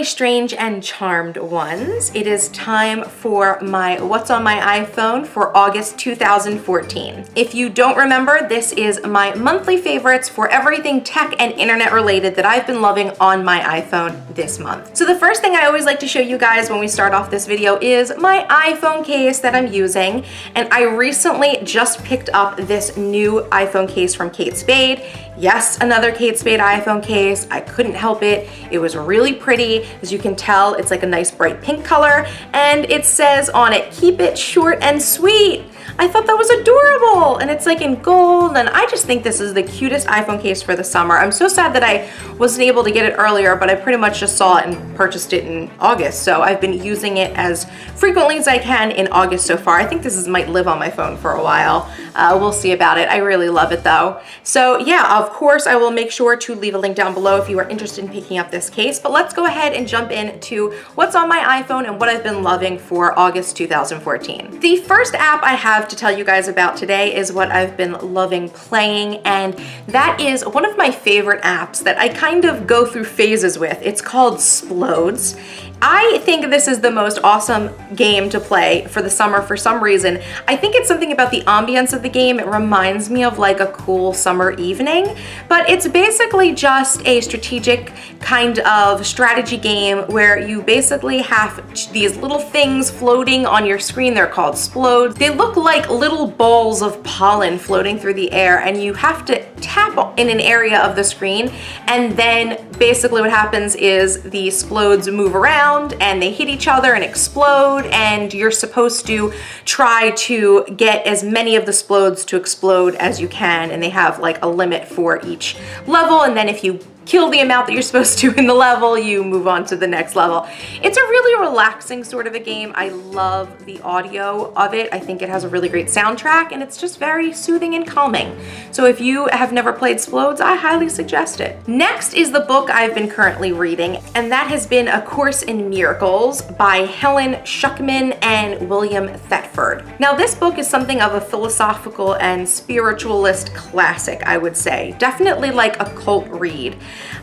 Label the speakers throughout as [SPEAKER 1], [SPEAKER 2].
[SPEAKER 1] my strange and charmed ones. It is time for my What's on my iPhone for August 2014. If you don't remember, this is my monthly favorites for everything tech and internet related that I've been loving on my iPhone this month. So the first thing I always like to show you guys when we start off this video is my iPhone case that I'm using. And I recently just picked up this new iPhone case from Kate Spade. Yes, another Kate Spade iPhone case. I couldn't help it. It was really pretty. As you can tell, it's like a nice bright pink color, and it says on it, "Keep it short and sweet." I thought that was adorable, and it's like in gold, and I just think this is the cutest iPhone case for the summer. I'm so sad that I wasn't able to get it earlier, but I pretty much just saw it and purchased it in August, so I've been using it as frequently as I can in August so far. I think this might live on my phone for a while. We'll see about it. I really love it though. So yeah, of course, I will make sure to leave a link down below if you are interested in picking up this case, but let's go ahead and jump into what's on my iPhone and what I've been loving for August 2014. The first app I have to tell you guys about today is what I've been loving playing, and that is one of my favorite apps that I kind of go through phases with. It's called Splodes. I think this is the most awesome game to play for the summer for some reason. I think it's something about the ambience of the game. It reminds me of like a cool summer evening, but it's basically just a strategic kind of strategy game where you basically have these little things floating on your screen. They're called Splodes. They look like little balls of pollen floating through the air, and you have to tap in an area of the screen, and then basically what happens is the Splodes move around and they hit each other and explode, and you're supposed to try to get as many of the Splodes to explode as you can, and they have like a limit for each level, and then if you kill the amount that you're supposed to in the level, you move on to the next level. It's a really relaxing sort of a game. I love the audio of it. I think it has a really great soundtrack, and it's just very soothing and calming. So if you have never played Splodes, I highly suggest it. Next is the book I've been currently reading, and that has been A Course in Miracles by Helen Schucman and William Thetford. Now this book is something of a philosophical and spiritualist classic, I would say. Definitely like a cult read.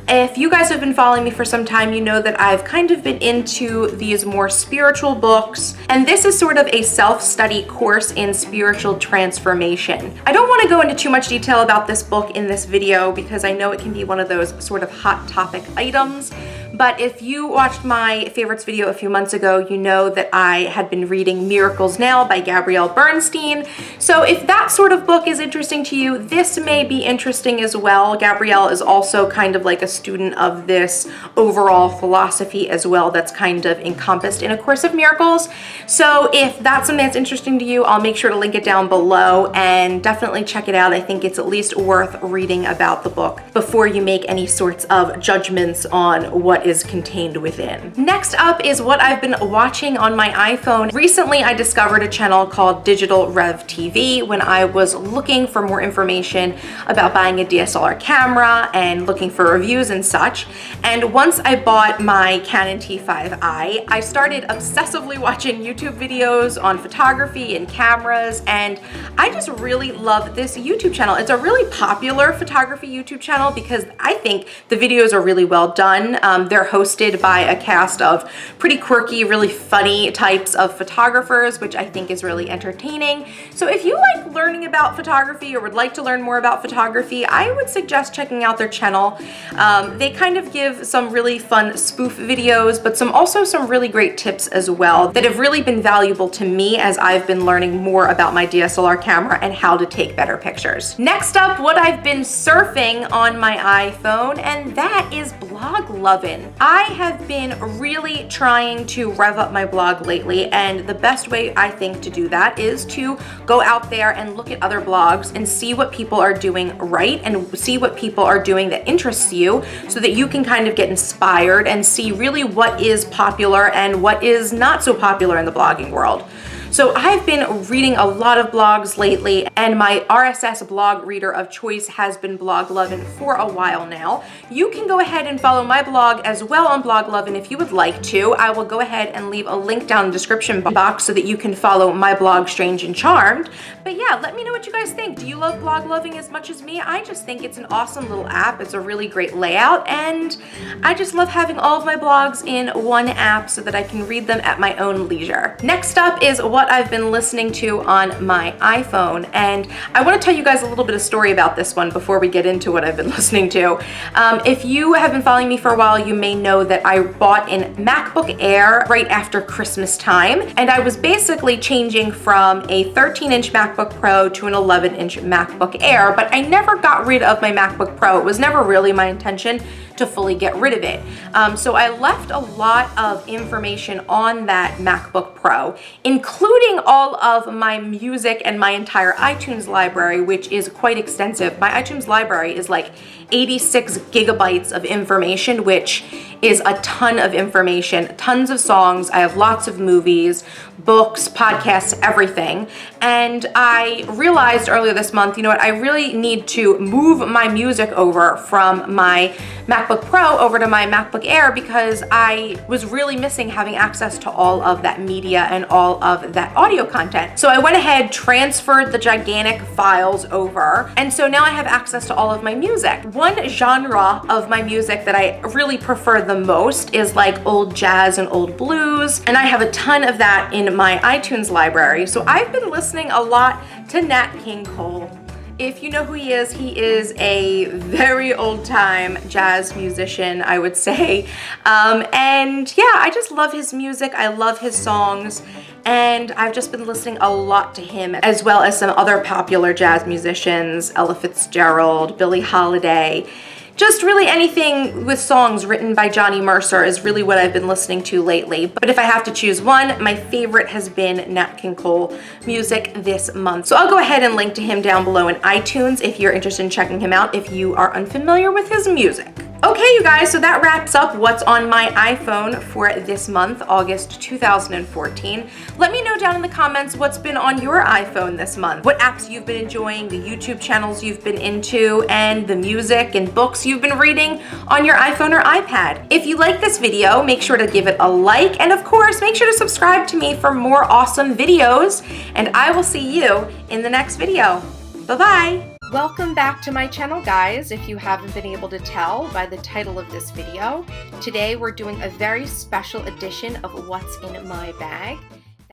[SPEAKER 1] If you guys have been following me for some time, you know that I've kind of been into these more spiritual books, and this is sort of a self-study course in spiritual transformation. I don't want to go into too much detail about this book in this video because I know it can be one of those sort of hot topic items, but if you watched my favorites video a few months ago, you know that I had been reading Miracles Now by Gabrielle Bernstein. So if that sort of book is interesting to you, this may be interesting as well. Gabrielle is also kind of like a student of this overall philosophy as well that's kind of encompassed in A Course of Miracles. So if that's something that's interesting to you, I'll make sure to link it down below and definitely check it out. I think it's at least worth reading about the book before you make any sorts of judgments on what is contained within. Next up is what I've been watching on my iPhone. Recently, I discovered a channel called Digital Rev TV when I was looking for more information about buying a DSLR camera and looking for reviews and such. And once I bought my Canon T5i, I started obsessively watching YouTube videos on photography and cameras, and I just really love this YouTube channel. It's a really popular photography YouTube channel because I think the videos are really well done. They're hosted by a cast of pretty quirky, really funny types of photographers, which I think is really entertaining. So if you like learning about photography or would like to learn more about photography, I would suggest checking out their channel. They kind of give some really fun spoof videos, but also some really great tips as well that have really been valuable to me as I've been learning more about my DSLR camera and how to take better pictures. Next up, what I've been surfing on my iPhone, and that is blog lovin'. I have been really trying to rev up my blog lately, and the best way I think to do that is to go out there and look at other blogs and see what people are doing right and see what people are doing that interests you so that you can kind of get inspired and see really what is popular and what is not so popular in the blogging world. So I've been reading a lot of blogs lately, and my RSS blog reader of choice has been Bloglovin for a while now. You can go ahead and follow my blog as well on Bloglovin if you would like to. I will go ahead and leave a link down in the description box so that you can follow my blog Strange and Charmed. But yeah, let me know what you guys think. Do you love Bloglovin as much as me? I just think it's an awesome little app. It's a really great layout, and I just love having all of my blogs in one app so that I can read them at my own leisure. Next up is what I've been listening to on my iPhone, and I want to tell you guys a little bit of story about this one before we get into what I've been listening to. If you have been following me for a while, you may know that I bought an MacBook Air right after Christmas time, and I was basically changing from a 13-inch MacBook Pro to an 11-inch MacBook Air, but I never got rid of my MacBook Pro. It was never really my intention to fully get rid of it. So I left a lot of information on that MacBook Pro, including all of my music and my entire iTunes library, which is quite extensive. My iTunes library is like 86 gigabytes of information, which is a ton of information, tons of songs. I have lots of movies, books, podcasts, everything. And I realized earlier this month, you know what, I really need to move my music over from my MacBook Pro over to my MacBook Air because I was really missing having access to all of that media and all of that audio content. So I went ahead, transferred the gigantic files over, and so now I have access to all of my music. One genre of my music that I really prefer the most is like old jazz and old blues, and I have a ton of that in my iTunes library. So I've been listening a lot to Nat King Cole. If you know who he is a very old-time jazz musician, I would say. And yeah, I just love his music. I love his songs. And I've just been listening a lot to him, as well as some other popular jazz musicians, Ella Fitzgerald, Billie Holiday. Just really anything with songs written by Johnny Mercer is really what I've been listening to lately. But if I have to choose one, my favorite has been Nat King Cole music this month. So I'll go ahead and link to him down below in iTunes if you're interested in checking him out if you are unfamiliar with his music. Okay, you guys, so that wraps up what's on my iPhone for this month, August 2014. Let me know down in the comments what's been on your iPhone this month, what apps you've been enjoying, the YouTube channels you've been into, and the music and books you've been reading on your iPhone or iPad. If you like this video, make sure to give it a like, and of course, make sure to subscribe to me for more awesome videos, and I will see you in the next video. Bye-bye! Welcome back to my channel, guys. If you haven't been able to tell by the title of this video, today we're doing a very special edition of What's in My Bag.